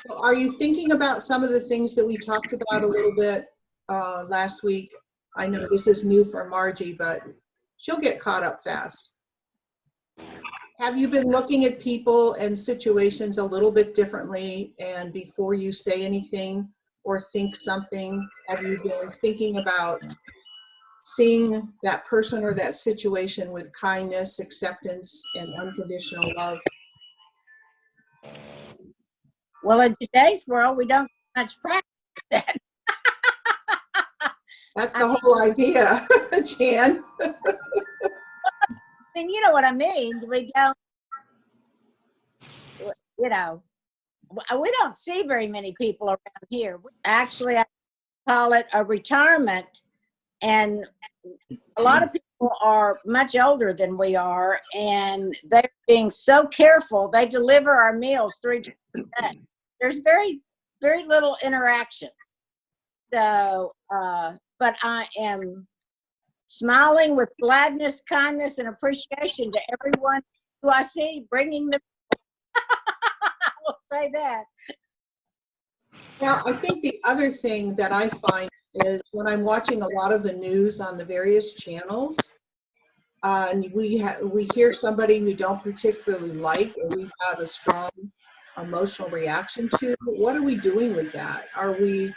So are you thinking about some of the things that we talked about a little bit last week? I know this is new for Margie, but she'll get caught up fast. Have you been looking at people and situations a little bit differently, and before you say anything or think something, have you been thinking about seeing that person or that situation with kindness, acceptance, and unconditional love? Well, in today's world, we don't much practice that. That's the whole idea, Jan. I mean, you know what I mean. We don't, you know, we don't see very many people around here. Actually, I call it a retirement, and a lot of people are much older than we are, and they're being so careful. They deliver our meals 3 times a day. There's very, very little interaction. So, but I am smiling with gladness, kindness, and appreciation to everyone who I see bringing the I will say that. Well, I think the other thing that I find is when I'm watching a lot of the news on the various channels, and we hear somebody we don't particularly like, or we have a strong emotional reaction to, what are we doing with that? Are we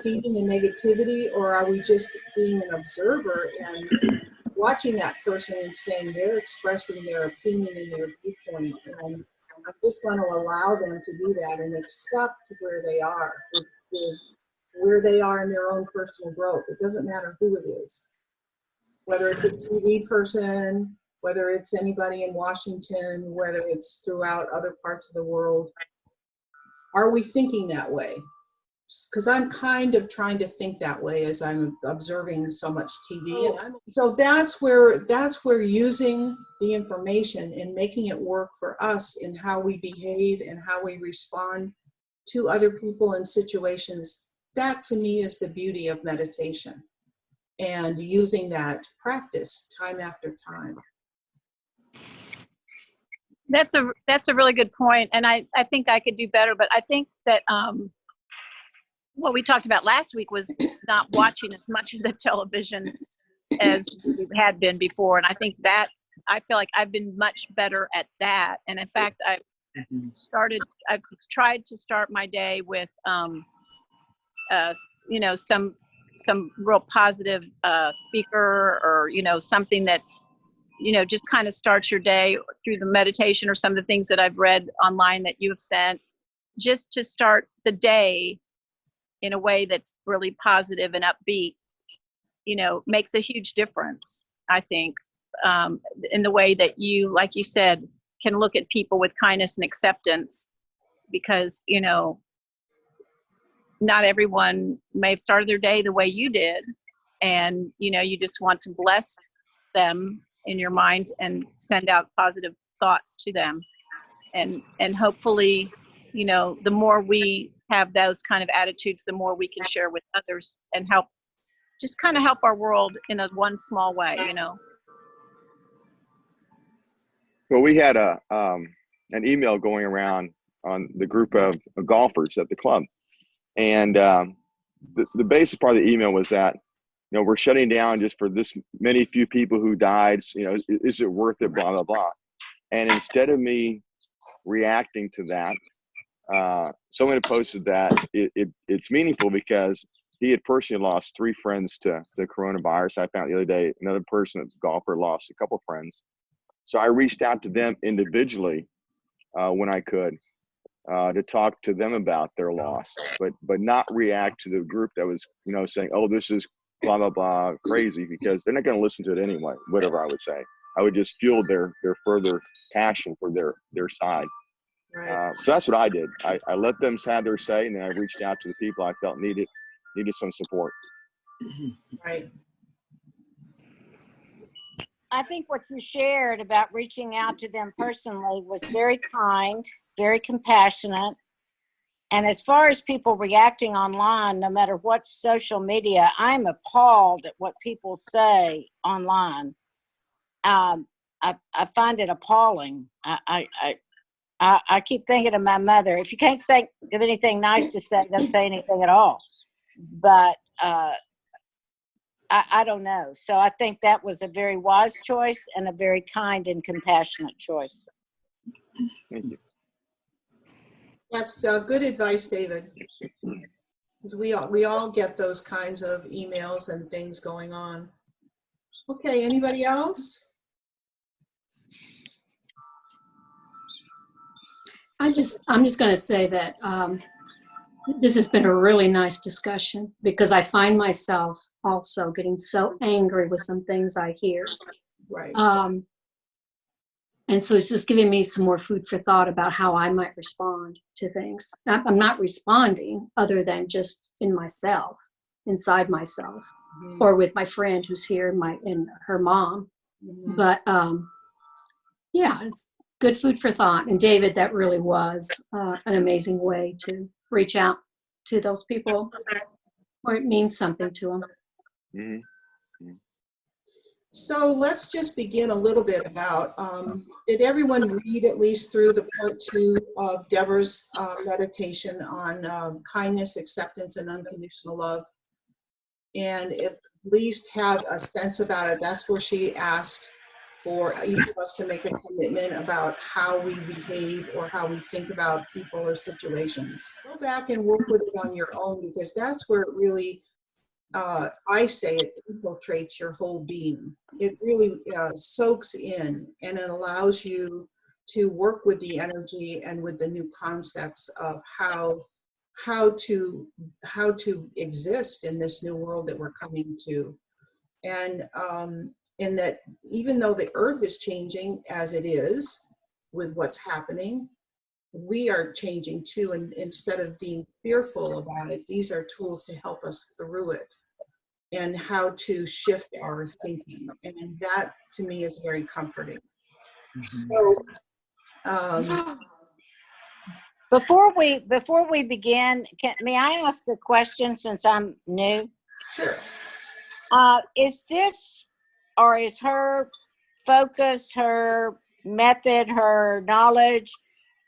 feeding the negativity, or are we just being an observer and watching that person and saying they're expressing their opinion and their viewpoint, and I'm just going to allow them to do that and accept where they are, where they are in their own personal growth. It doesn't matter who it is, whether it's a TV person, whether it's anybody in Washington, whether it's throughout other parts of the world. Are we thinking that way? Because I'm kind of trying to think that way as I'm observing so much TV. So that's where using the information and making it work for us in how we behave and how we respond to other people and situations, that to me is the beauty of meditation, and using that practice time after time. That's a really good point, and I think I could do better, but I think that what we talked about last week was not watching as much of the television as we had been before, and I think that I feel like I've been much better at that. And in fact, I've tried to start my day with you know, some real positive speaker, or you know, something that's, you know, just kind of starts your day through the meditation or some of the things that I've read online that you have sent, just to start the day in a way that's really positive and upbeat, you know, makes a huge difference, I think, in the way that you, like you said, can look at people with kindness and acceptance, because, you know, not everyone may have started their day the way you did, and, you know, you just want to bless them in your mind and send out positive thoughts to them. And hopefully, you know, the more we have those kind of attitudes, the more we can share with others and help, just kind of help our world in a one small way, you know. Well, we had an email going around on the group of golfers at the club, and the basic part of the email was that, you know, we're shutting down just for this many few people who died. You know, is it worth it? Blah blah blah. And instead of me reacting to that, someone had posted that it's meaningful because he had personally lost 3 friends to coronavirus. I found the other day another person, a golfer, lost a couple friends. So I reached out to them individually when I could to talk to them about their loss, but not react to the group that was, you know, saying, "Oh, this is blah blah blah crazy," because they're not going to listen to it anyway. Whatever I would say, I would just fuel their further passion for their side. Right. So that's what I did. I let them have their say, and then I reached out to the people I felt needed some support. Right. I think what you shared about reaching out to them personally was very kind, very compassionate. And as far as people reacting online, no matter what social media, I'm appalled at what people say online. I find it appalling. I keep thinking of my mother. If you can't think of anything nice to say, don't say anything at all. But I don't know. So I think that was a very wise choice and a very kind and compassionate choice. Thank you. That's good advice, David. Because we all get those kinds of emails and things going on. Okay, anybody else? I'm just going to say that this has been a really nice discussion, because I find myself also getting so angry with some things I hear. Right. And so it's just giving me some more food for thought about how I might respond to things. I'm not responding other than just in myself, inside myself, or with my friend who's here, and her mom. But yeah, it's good food for thought. And David, that really was an amazing way to reach out to those people where it means something to them. Mm-hmm. So let's just begin a little bit about, did everyone read at least through the part 2 of Deborah's meditation on kindness, acceptance, and unconditional love? And at least have a sense about it. That's where she asked for each of us to make a commitment about how we behave or how we think about people or situations. Go back and work with it on your own, because that's where it really, I say it infiltrates your whole being. It really soaks in, and it allows you to work with the energy and with the new concepts of how to exist in this new world that we're coming to. And in that, even though the earth is changing as it is with what's happening, we are changing too. And instead of being fearful about it, these are tools to help us through it and how to shift our thinking. And that to me is very comforting. So Before we begin, may I ask a question since I'm new? sure. Is this, or is her focus, her method, her knowledge,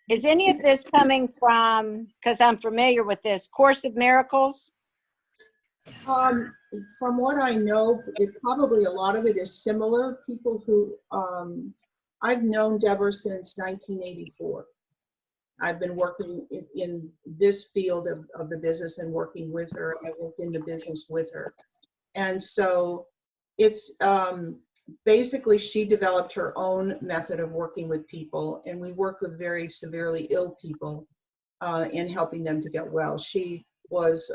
is any of this coming from, because I'm familiar with this, Course of Miracles? From what I know, probably a lot of it is similar. People who, I've known Deborah since 1984. I've been working in this field of the business and working with her. I worked in the business with her. And so it's basically she developed her own method of working with people, and we worked with very severely ill people in helping them to get well. She was,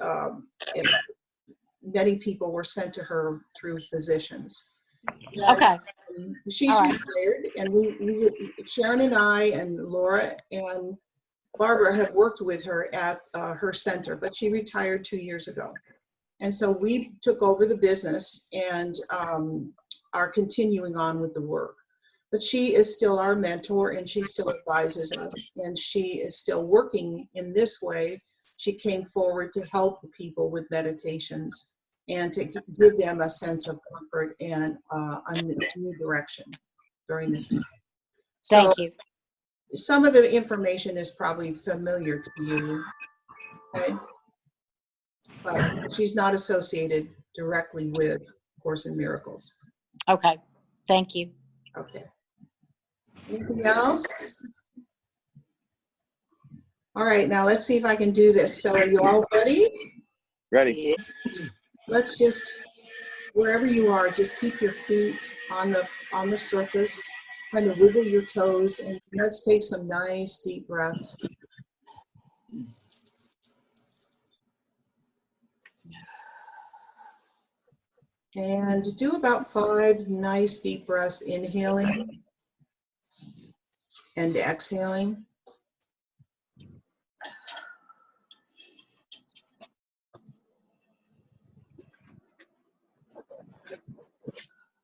many people were sent to her through physicians. And, Okay. She's All right. retired, and we Sharon and I and Laura and Barbara have worked with her at her center, but she retired 2 years ago. And so we took over the business and are continuing on with the work. But she is still our mentor, and she still advises us, and she is still working in this way. She came forward to help people with meditations and to give them a sense of comfort and a new direction during this time. So Thank you. some of the information is probably familiar to you, okay? But she's not associated directly with Course in Miracles. Okay. Thank you. Okay. Anything else? All right, now let's see if I can do this. So are you all ready? Ready? Let's just, wherever you are, just keep your feet on the surface, kind of wiggle your toes, and let's take some nice deep breaths. And do about 5 nice deep breaths, inhaling and exhaling.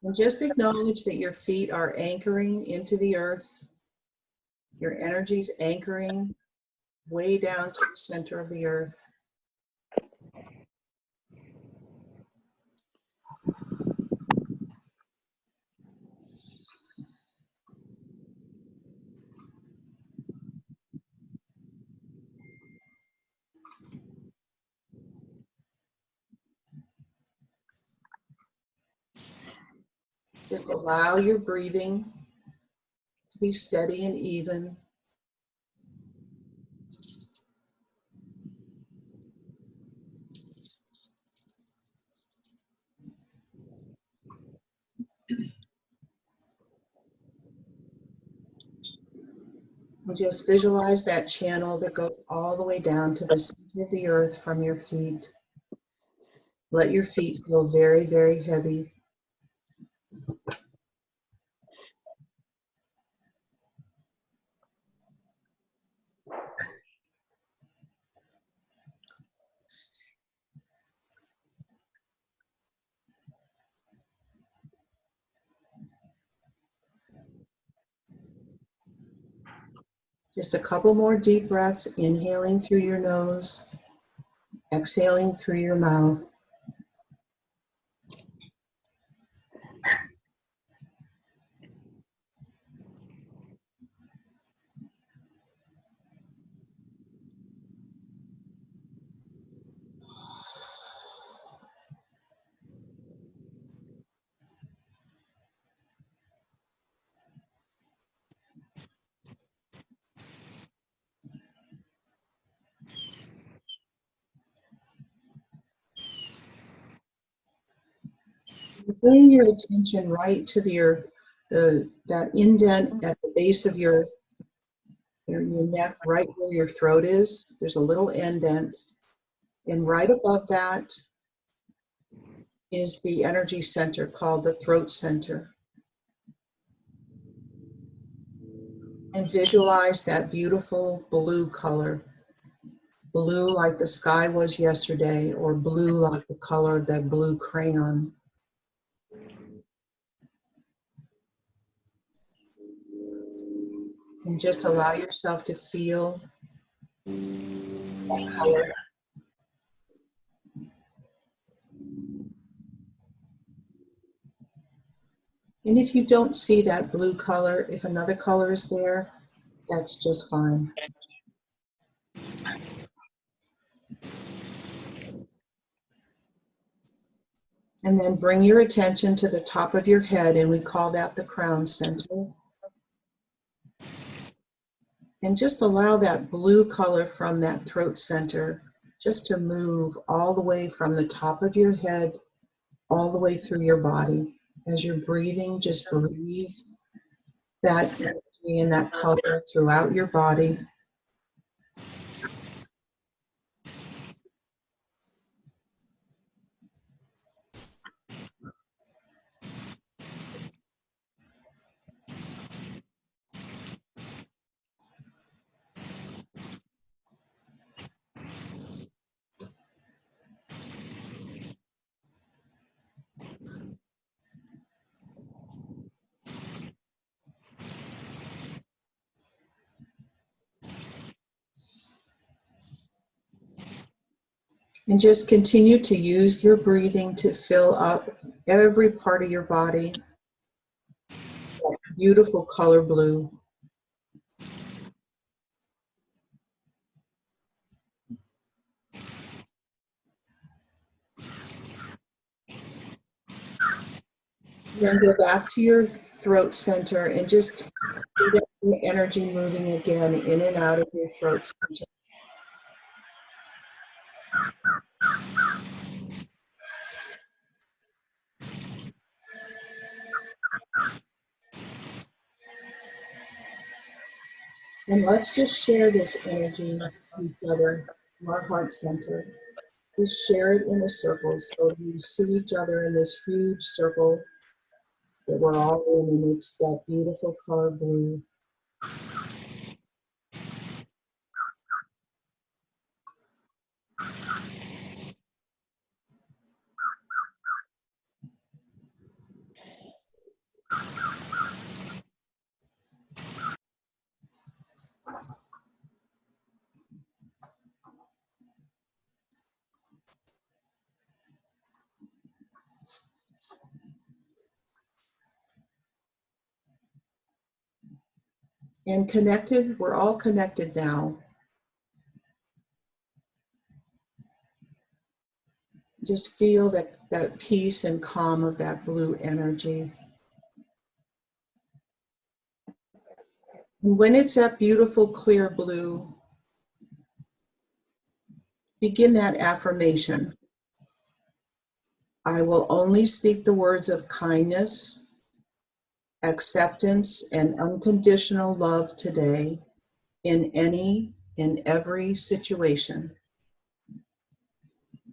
And just acknowledge that your feet are anchoring into the earth. Your energy's anchoring way down to the center of the earth. Just allow your breathing to be steady and even. And just visualize that channel that goes all the way down to the center of the earth from your feet. Let your feet feel very, very heavy. Just a couple more deep breaths, inhaling through your nose, exhaling through your mouth. Bring your attention right to that indent at the base of your neck, right where your throat is. There's a little indent. And right above that is the energy center called the throat center. And visualize that beautiful blue color. Blue like the sky was yesterday, or blue like the color of that blue crayon. And just allow yourself to feel that color. And if you don't see that blue color, if another color is there, that's just fine. And then bring your attention to the top of your head, and we call that the crown center. And just allow that blue color from that throat center just to move all the way from the top of your head, all the way through your body. As you're breathing, just breathe that energy and that color throughout your body. And just continue to use your breathing to fill up every part of your body. Beautiful color blue. Then go back to your throat center and just feel the energy moving again in and out of your throat center. And let's just share this energy with each other from our heart center. Just share it in a circle so you see each other in this huge circle that we're all in, and it's that beautiful color blue. And connected, we're all connected now. Just feel that peace and calm of that blue energy. When it's that beautiful clear blue, begin that affirmation. I will only speak the words of kindness, acceptance, and unconditional love today in any and every situation.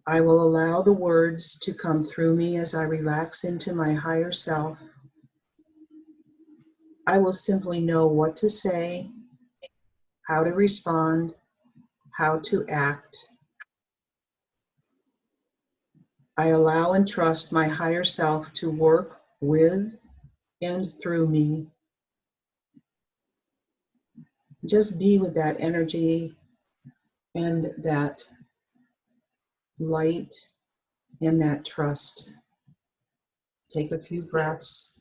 I will allow the words to come through me as I relax into my higher self. I will simply know what to say, how to respond, how to act. I allow and trust my higher self to work with and through me. Just be with that energy and that light and that trust. Take a few breaths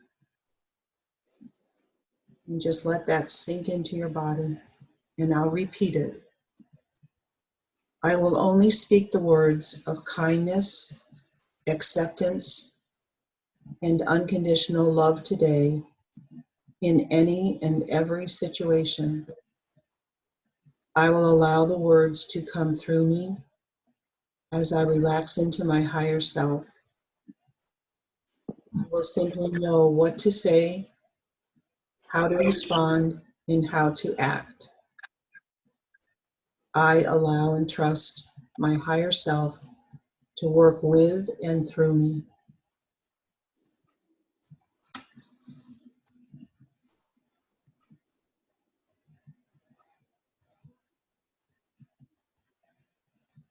and just let that sink into your body. And I'll repeat it. I will only speak the words of kindness, acceptance, and unconditional love today in any and every situation. I will allow the words to come through me as I relax into my higher self. I will simply know what to say, how to respond, and how to act. I allow and trust my higher self to work with and through me.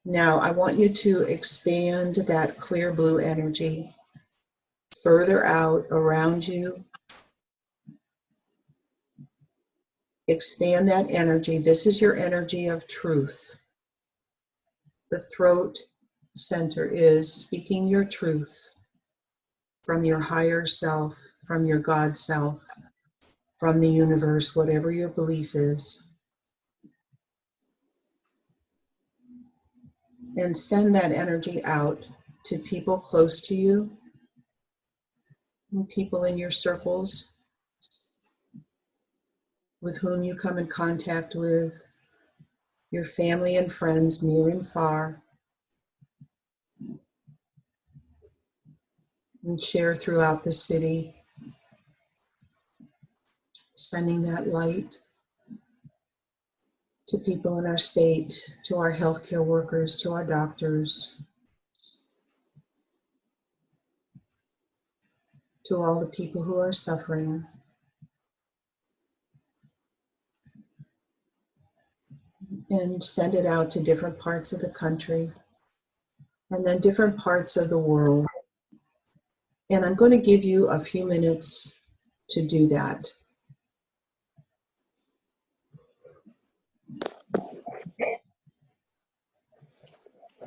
Now I want you to expand that clear blue energy further out around you. Expand that energy. This is your energy of truth. The throat center is speaking your truth from your higher self, from your God self, from the universe, whatever your belief is. And send that energy out to people close to you, and people in your circles with whom you come in contact with, your family and friends near and far, and share throughout the city, sending that light to people in our state, to our healthcare workers, to our doctors, to all the people who are suffering. And send it out to different parts of the country and then different parts of the world. And I'm going to give you a few minutes to do that.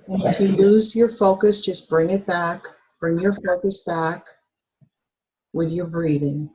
And if you lose your focus, just bring it back. Bring your focus back with your breathing.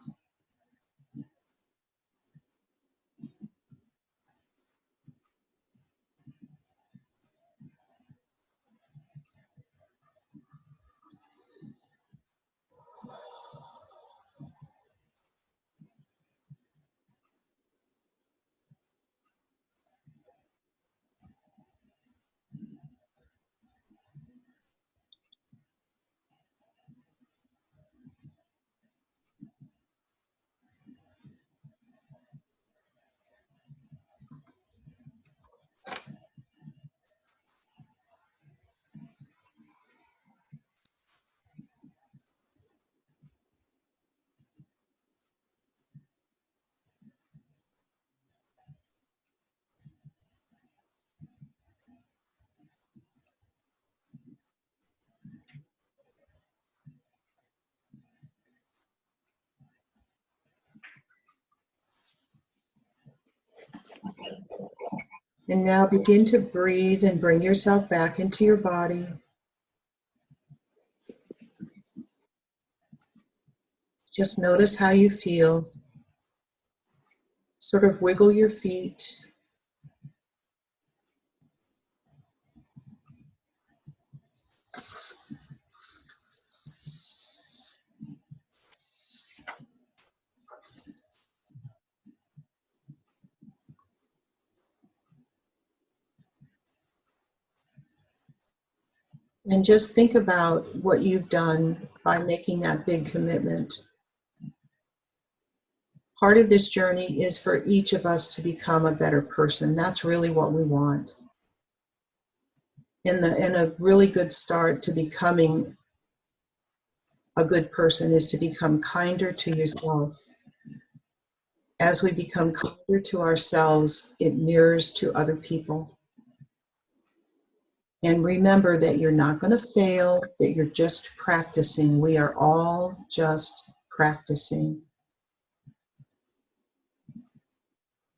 And now begin to breathe and bring yourself back into your body. Just notice how you feel. Sort of wiggle your feet. And just think about what you've done by making that big commitment. Part of this journey is for each of us to become a better person. That's really what we want. And a really good start to becoming a good person is to become kinder to yourself. As we become kinder to ourselves, it mirrors to other people. And remember that you're not going to fail, that you're just practicing. We are all just practicing.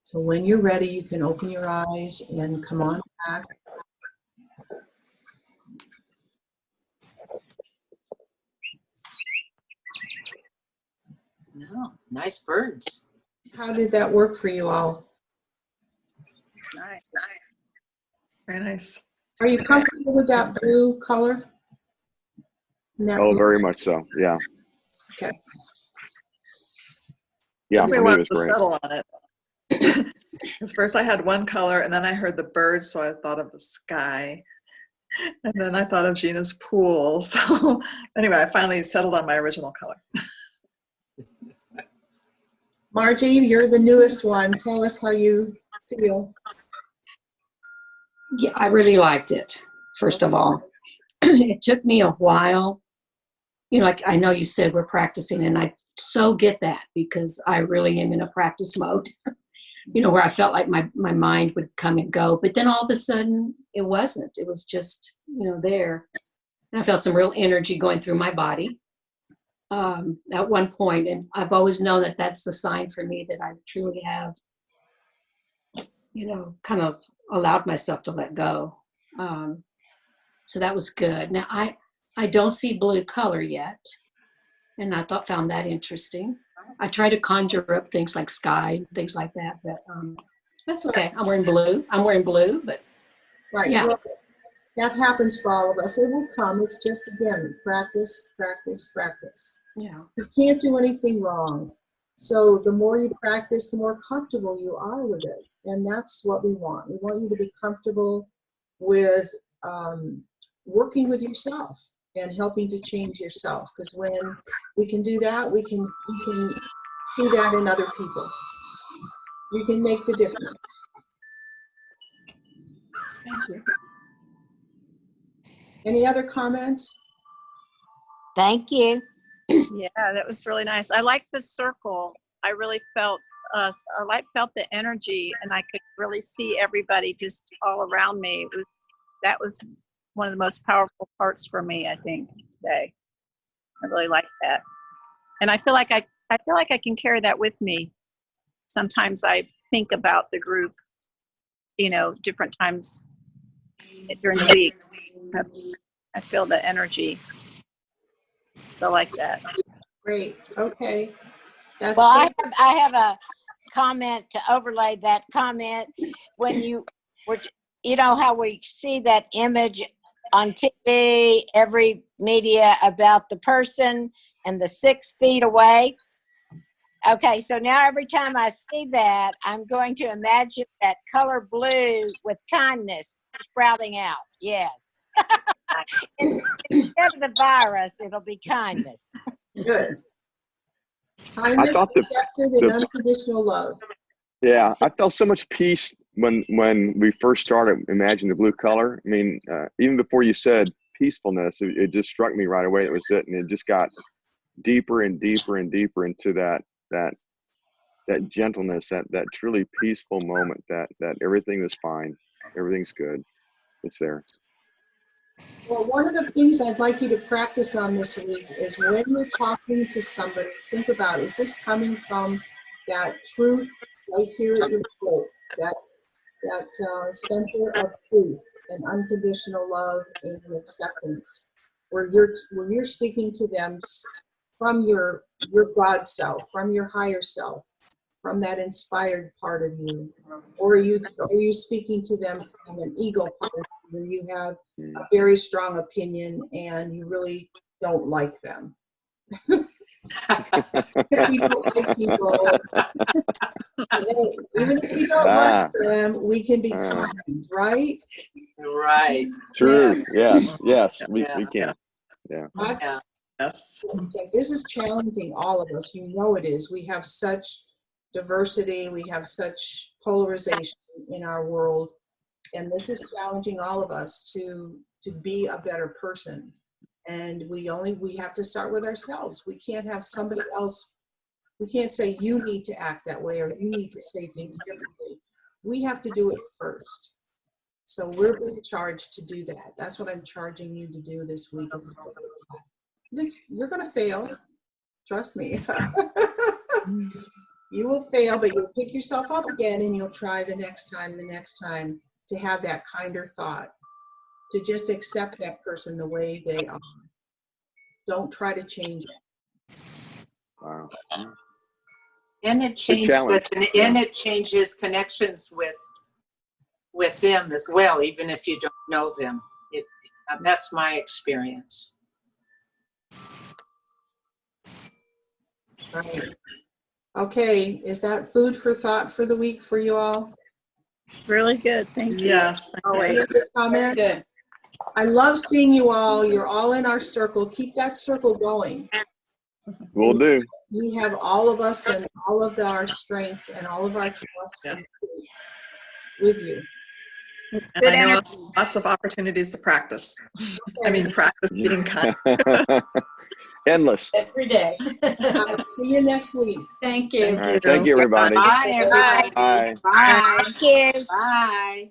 So when you're ready, you can open your eyes and come on back. No, nice birds. How did that work for you all? Nice. Very nice. Are you comfortable with that blue color? Oh, very much so. Yeah. Okay. Yeah, We for me it wanted was to great. settle on it. Because first I had one color, and then I heard the birds, so I thought of the sky. And then I thought of Gina's pool. So anyway, I finally settled on my original color. Margie, you're the newest one. Tell us how you feel. Yeah, I really liked it, first of all. It took me a while. You know, like I know you said we're practicing, and I so get that because I really am in a practice mode, you know, where I felt like my mind would come and go. But then all of a sudden, it wasn't. It was just, you know, there. And I felt some real energy going through my body at one point. And I've always known that that's the sign for me that I truly have, you know, kind of allowed myself to let go. So that was good. Now, I don't see blue color yet, and I found that interesting. I try to conjure up things like sky, things like that, but that's okay. I'm wearing blue, but Right. yeah. Well, that happens for all of us. It will come. It's just, again, practice, practice, practice. Yeah. You can't do anything wrong. So the more you practice, the more comfortable you are with it. And that's what we want. We want you to be comfortable with working with yourself and helping to change yourself. Because when we can do that, we can see that in other people. We can make the difference. Thank you. Any other comments? Thank you. Yeah, that was really nice. I like the circle. I really felt felt the energy, and I could really see everybody just all around me. That was one of the most powerful parts for me, I think, today. I really like that. And I feel like I can carry that with me. Sometimes I think about the group, you know, different times during the week. I feel the energy. So I like that. Great. Okay. That's Well, good. I have a comment to overlay that comment. When you know how we see that image on TV, every media about the person and the 6 feet away. Okay, so now every time I see that, I'm going to imagine that color blue with kindness sprouting out. Yes. Instead of the virus, it'll be kindness. Good. Kindness, accepted, and unconditional love. Yeah, I felt so much peace when we first started Imagine the Blue Color. I mean, even before you said peacefulness, it just struck me right away. It was it, and it just got deeper and deeper and deeper into that gentleness, that truly peaceful moment. That everything is fine, everything's good. It's there. Well, one of the things I'd like you to practice on this week is when you're talking to somebody, think about, is this coming from that truth right here at your throat, that center of truth and unconditional love and acceptance, where you're speaking to them from your God self, from your higher self, from that inspired part of you, or are you speaking to them from an ego part of you, where you have a very strong opinion and you really don't like them? If we don't like people, even if we don't like them, we can be kind, right? Right. True. Yes. Yes. We Yeah. can. Yeah. That's, Yes. this is challenging all of us. You know it is. We have such diversity. We have such polarization in our world. And this is challenging all of us to be a better person. And we have to start with ourselves. We can't have somebody else. We can't say you need to act that way or you need to say things differently. We have to do it first. So we're being charged to do that. That's what I'm charging you to do this week. You're going to fail. Trust me. You will fail, but you'll pick yourself up again and you'll try the next time to have that kinder thought, to just accept that person the way they are. Don't try to change it. Wow. And it changes connections with them as well, even if you don't know them. That's my experience. Right. Okay, is that food for thought for the week for you all? It's really good. Thank you. Yes. Any other comments? Good. I love seeing you all. You're all in our circle. Keep that circle going. Will do. You have all of us and all of our strength and all of our trust and faith with you. It's And good I know energy. lots of opportunities to practice. I mean, practice being kind. Endless. Every day. I'll see you next week. Thank you. Thank All right. Thank you, everybody. Bye, everybody. Bye. Bye. Thank you. Bye.